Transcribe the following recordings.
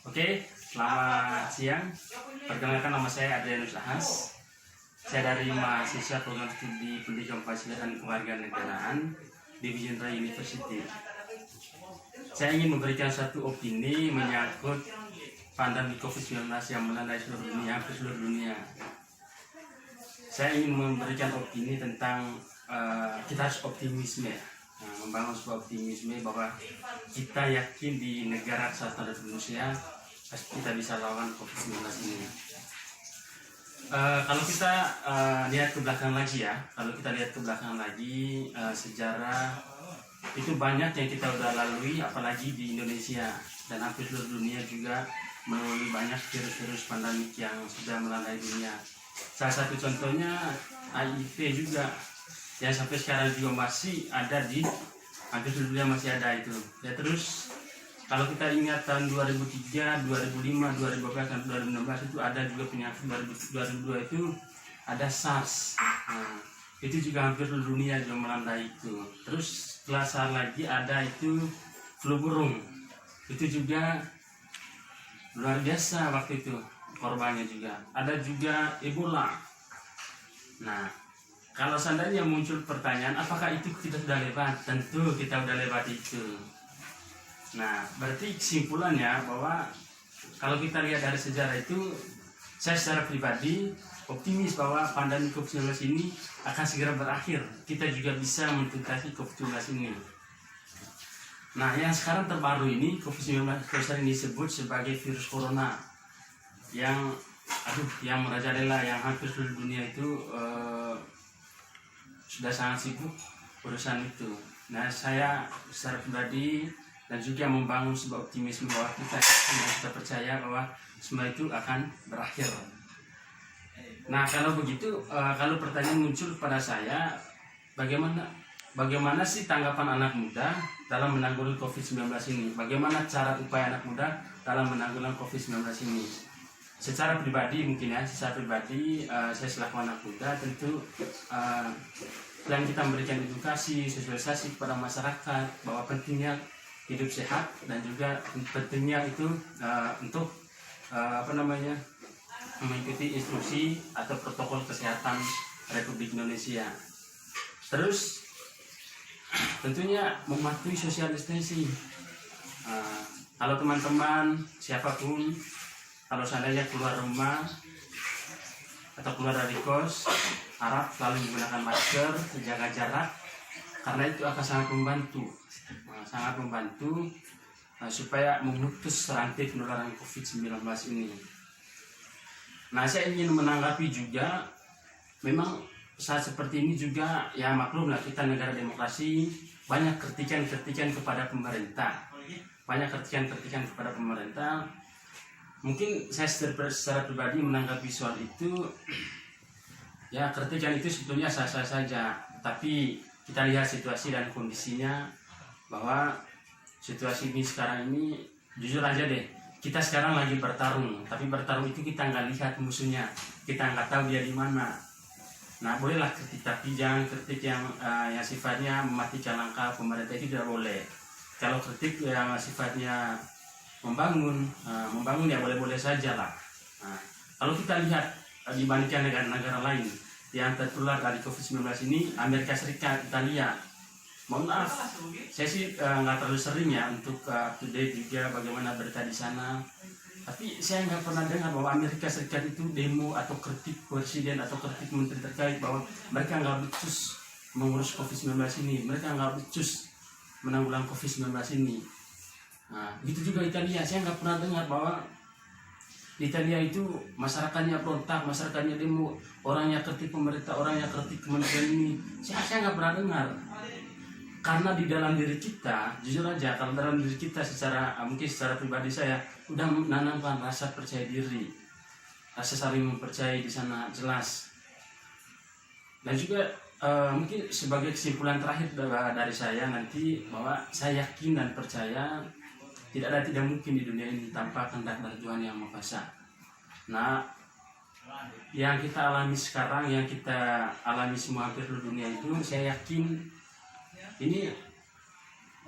Oke, selamat siang. Perkenalkan, nama saya Adrianus Ahas. Saya dari mahasiswa program studi pendidikan pancasila dan kewarganegaraan di Vijayendra University. Saya ingin memberikan satu opini menyangkut pandemi COVID-19 yang melanda seluruh dunia, hampir seluruh dunia. Saya ingin memberikan opini tentang kita harus optimisme, membangun sebuah optimisme bahwa kita yakin di negara kesatuan Republik Indonesia kita bisa lawan COVID-19 ini. Kalau kita lihat ke belakang lagi sejarah itu banyak yang kita udah lalui, apalagi di Indonesia dan hampir seluruh dunia juga melalui banyak virus-virus pandemik yang sudah melanda dunia. Salah satu contohnya HIV juga, yang sampai sekarang juga masih ada di hampir seluruh dunia, masih ada itu. Ya, terus kalau kita ingat tahun 2003, 2005, 2012, dan 2016 itu ada juga penyakit 2002 itu ada SARS. Nah, itu juga hampir seluruh dunia juga melanda itu. Terus setelah SARS lagi ada itu flu burung. Itu juga luar biasa waktu itu korbannya juga. Ada juga Ebola. Nah, kalau seandainya muncul pertanyaan apakah itu kita sudah lewat? Tentu kita sudah lewat itu. Nah, berarti kesimpulannya bahwa kalau kita lihat dari sejarah itu, saya secara pribadi optimis bahwa pandemi COVID-19 ini akan segera berakhir. Kita juga bisa mentuntaskan COVID-19 ini. Nah, yang sekarang terbaru ini, COVID-19 ini disebut sebagai virus corona yang merajalela, yang hampir seluruh dunia itu sudah sangat sibuk urusan itu. Nah, saya secara pribadi dan juga membangun sebuah optimisme bahwa kita percaya bahwa semua itu akan berakhir. Nah, kalau begitu, kalau pertanyaan muncul kepada saya, bagaimana sih tanggapan anak muda dalam menanggulangi COVID-19 ini? Bagaimana cara upaya anak muda dalam menanggulangi COVID-19 ini? Secara pribadi saya selaku anak muda tentu selain kita memberikan edukasi, sosialisasi kepada masyarakat bahwa pentingnya hidup sehat dan juga pentingnya itu untuk mengikuti instruksi atau protokol kesehatan Republik Indonesia. Terus tentunya mematuhi social distancing. Kalau teman-teman siapapun kalau seandainya keluar rumah atau keluar dari kos, harap selalu menggunakan masker, menjaga jarak, karena itu akan sangat membantu supaya memutus rantai penularan COVID-19 ini. Nah, saya ingin menanggapi juga, memang saat seperti ini juga ya maklumlah kita negara demokrasi, banyak kritikan kepada pemerintah. Mungkin saya secara pribadi menanggapi soal itu, ya kritikan itu sebetulnya sah-sah saja, tapi kita lihat situasi dan kondisinya bahwa situasi ini sekarang ini jujur aja deh, kita sekarang lagi bertarung, tapi bertarung itu kita nggak lihat musuhnya, kita nggak tahu dia di mana. Nah, bolehlah kritik, tapi jangan kritik yang sifatnya mematikan langkah pemerintah, itu tidak boleh. Kalau kritik yang sifatnya membangun ya boleh-boleh saja lah. Nah, kalau kita lihat dibandingkan negara-negara lain yang tertular dari COVID-19 ini, Amerika Serikat, Italia. Mohon maaf, saya sih nggak terlalu sering ya untuk up-to-date juga bagaimana berita di sana. Tapi saya nggak pernah dengar bahwa Amerika Serikat itu demo atau kritik presiden atau kritik menteri terkait bahwa mereka nggak becus mengurus COVID-19 ini, mereka nggak becus menanggulangi COVID-19 ini. Nah, begitu juga Italia, saya nggak pernah dengar bahwa di Italia itu masyarakatnya berontak, masyarakatnya demo, orangnya kritik pemerintah, orangnya kritik kementerian ini. Saya nggak pernah dengar. Karena di dalam diri kita, jujur aja, kalau dalam diri kita mungkin secara pribadi saya udah menanamkan rasa percaya diri, rasa saling mempercayai di sana jelas. Dan juga mungkin sebagai kesimpulan terakhir dari saya nanti, bahwa saya yakin dan percaya tidak mungkin di dunia ini tanpa kehendak dari Tuhan Yang Maha Kuasa. Nah, yang kita alami sekarang, yang kita alami semua hampir seluruh dunia itu, saya yakin ini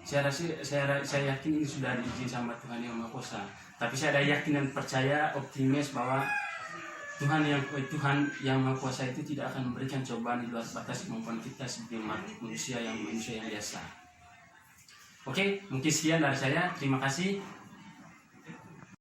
saya yakin ini sudah diizin sama Tuhan Yang Maha Kuasa. Tapi saya ada yakin dan percaya, optimis bahwa Tuhan Yang Maha Kuasa itu tidak akan memberikan cobaan di luar batas kemampuan kita sebagai manusia yang biasa. Oke, mungkin sekian dari saya. Terima kasih.